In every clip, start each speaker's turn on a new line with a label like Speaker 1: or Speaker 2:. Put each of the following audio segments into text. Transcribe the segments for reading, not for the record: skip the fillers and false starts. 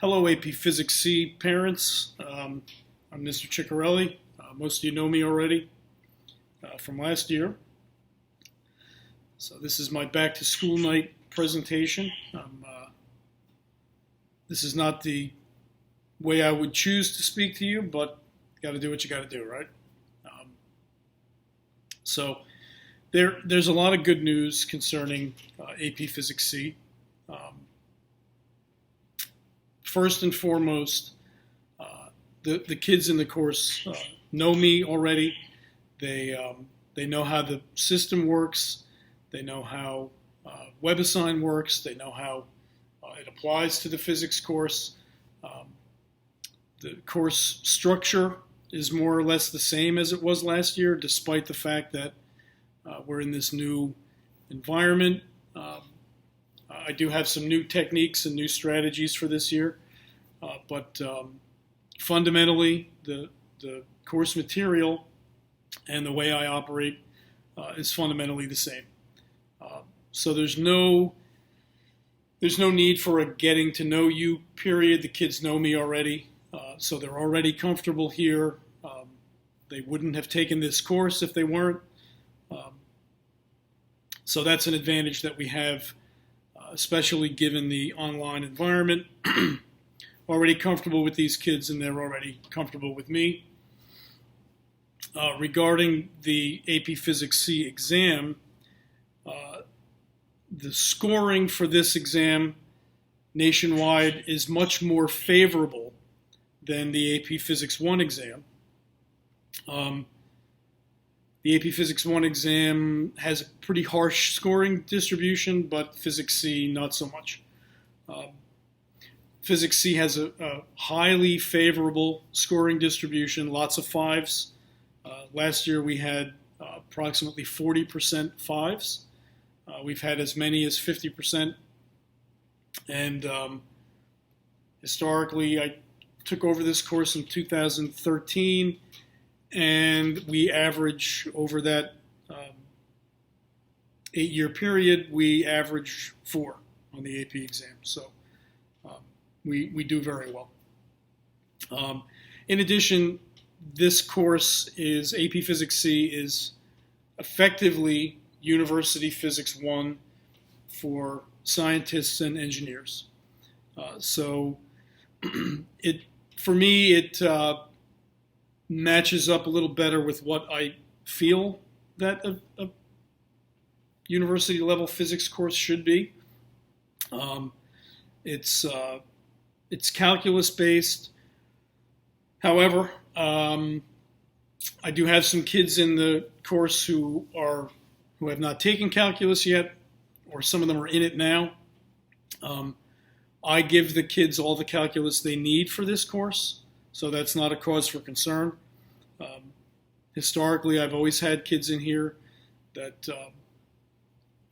Speaker 1: Hello, AP Physics C parents. I'm Mr. Ciccarelli. Most of you know me already from last year. So this is my back to school night presentation. This is not the way I would choose to speak to you, but you got to do what you got to do, right? So there's a lot of good news concerning AP Physics C. First and foremost, the kids in the course know me already. They know how the system works. They know how WebAssign works. They know how it applies to the physics course. The course structure is more or less the same as it was last year, despite the fact that we're in this new environment. I do have some new techniques and new strategies for this year, but fundamentally, the course material and the way I operate is fundamentally the same. So there's no need for a getting to know you period. The kids know me already, so they're already comfortable here. They wouldn't have taken this course if they weren't. So that's an advantage that we have, especially given the online environment. Already comfortable with these kids, and they're already comfortable with me. Regarding the AP Physics C exam, the scoring for this exam nationwide is much more favorable than the AP Physics 1 exam. The AP Physics 1 exam has a pretty harsh scoring distribution, but Physics C, not so much. Physics C has a highly favorable scoring distribution, lots of fives. Last year we had approximately 40% fives. We've had as many as 50%. And historically, I took over this course in 2013, and we average over that 8-year period, we average 4 on the AP exam. So we do very well. In addition, this course is AP Physics C is effectively University Physics 1 for scientists and engineers. So for me, it matches up a little better with what I feel that a university level physics course should be. It's calculus based. However, I do have some kids in the course who have not taken calculus yet, or some of them are in it now. I give the kids all the calculus they need for this course, so that's not a cause for concern. Historically, I've always had kids in here that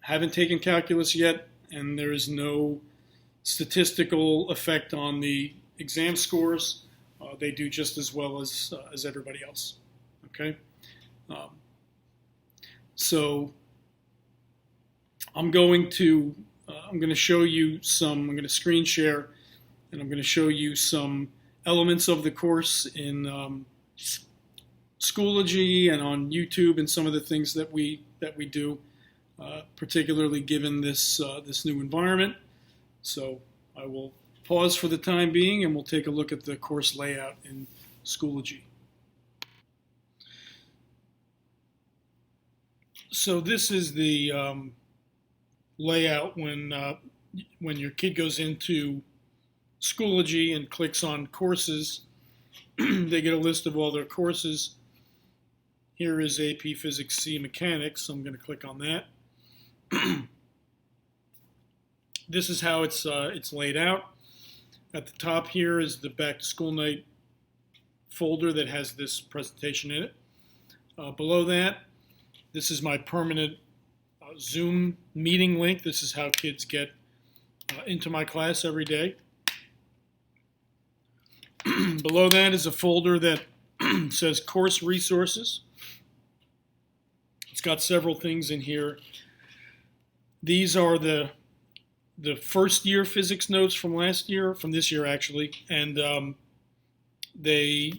Speaker 1: haven't taken calculus yet, and there is no statistical effect on the exam scores. They do just as well as everybody else. Okay, so I'm going to show you some. I'm going to screen share, and I'm going to show you some elements of the course in Schoology and on YouTube, and some of the things that we do, particularly given this new environment. So I will pause for the time being, and we'll take a look at the course layout in Schoology. So this is the layout when your kid goes into Schoology and clicks on courses. They get a list of all their courses. Here is AP Physics C Mechanics, so I'm going to click on that. This is how it's laid out. At the top here is the Back to School Night folder that has this presentation in it. Below that, this is my permanent Zoom meeting link. This is how kids get into my class every day. Below that is a folder that says Course Resources. It's got several things in here. These are the the first year physics notes from last year, from this year actually, and they,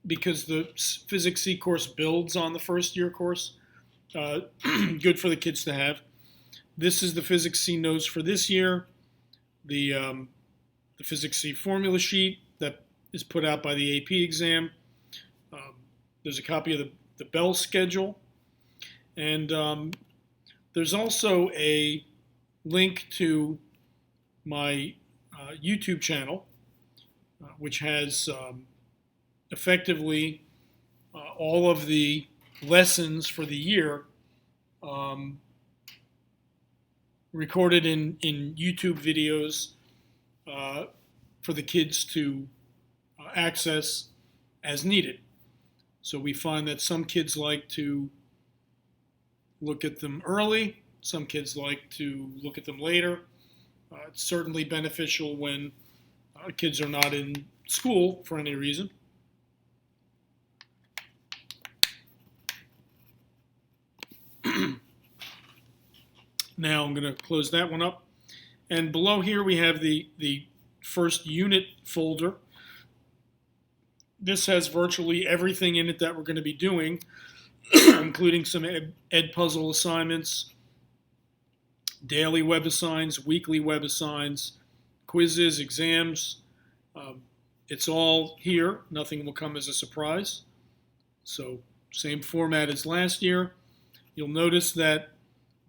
Speaker 1: because the Physics C course builds on the first year course, good for the kids to have. This is the Physics C notes for this year, the Physics C formula sheet that is put out by the AP exam. There's a copy of the Bell schedule, and there's also a link to my YouTube channel, which has effectively all of the lessons for the year recorded in YouTube videos for the kids to access as needed. So we find that some kids like to look at them early, some kids like to look at them later. It's certainly beneficial when kids are not in school for any reason. Now I'm going to close that one up. And below here we have the first unit folder. This has virtually everything in it that we're going to be doing, including some Edpuzzle assignments, daily web assigns, weekly web assigns, quizzes, exams. It's all here. Nothing will come as a surprise. So same format as last year. You'll notice that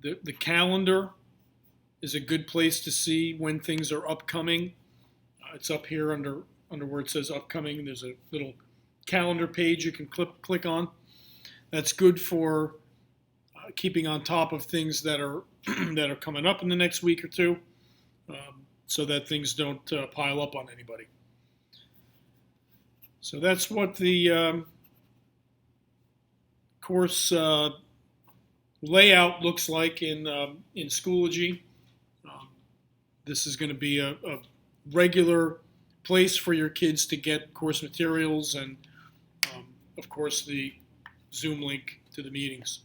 Speaker 1: the calendar is a good place to see when things are upcoming. It's up here under where it says upcoming. There's a little calendar page you can click on. That's good for keeping on top of things that are that are coming up in the next week or two, so that things don't pile up on anybody. So that's what the course layout looks like in Schoology. This is going to be a regular place for your kids to get course materials and, of course, the Zoom link to the meetings.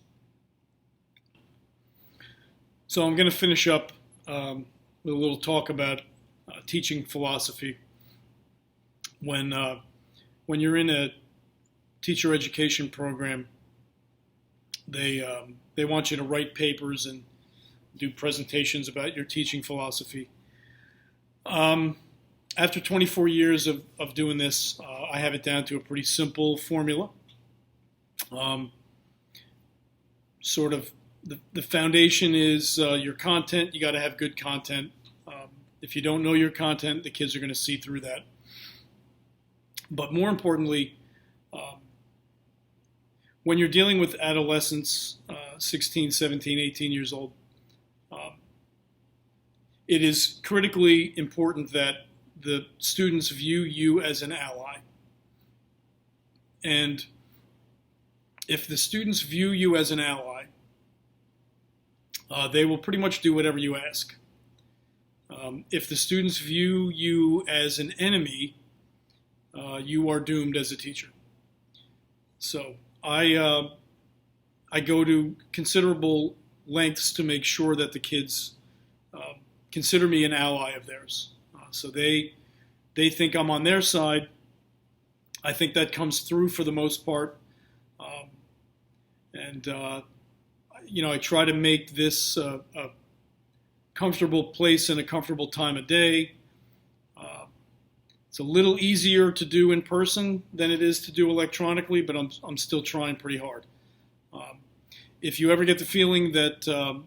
Speaker 1: So I'm going to finish up with a little talk about teaching philosophy. When you're in a teacher education program, they want you to write papers and do presentations about your teaching philosophy. After 24 years of doing this, I have it down to a pretty simple formula. Sort of the foundation is your content. You got to have good content. If you don't know your content, the kids are going to see through that. But more importantly, when you're dealing with adolescents, 16, 17, 18 years old, it is critically important that the students view you as an ally. And if the students view you as an ally, they will pretty much do whatever you ask. If the students view you as an enemy, you are doomed as a teacher. So I go to considerable lengths to make sure that the kids consider me an ally of theirs. So they think I'm on their side. I think that comes through for the most part. I try to make this a comfortable place and a comfortable time of day. It's a little easier to do in person than it is to do electronically, but I'm still trying pretty hard. If you ever get the feeling that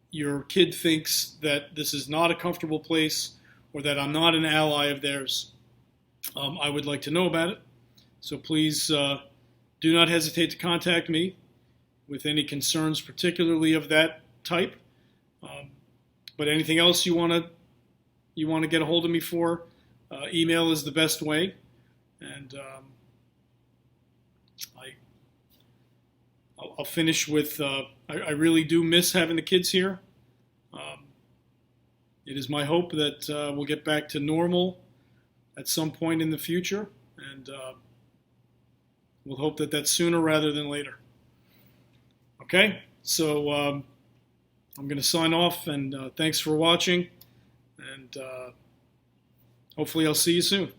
Speaker 1: your kid thinks that this is not a comfortable place or that I'm not an ally of theirs, I would like to know about it. So please do not hesitate to contact me with any concerns, particularly of that type. But anything else you want to get a hold of me for, email is the best way. And I'll finish with, I really do miss having the kids here. It is my hope that we'll get back to normal at some point in the future, and we'll hope that that's sooner rather than later. Okay, so I'm going to sign off, and thanks for watching, and hopefully I'll see you soon.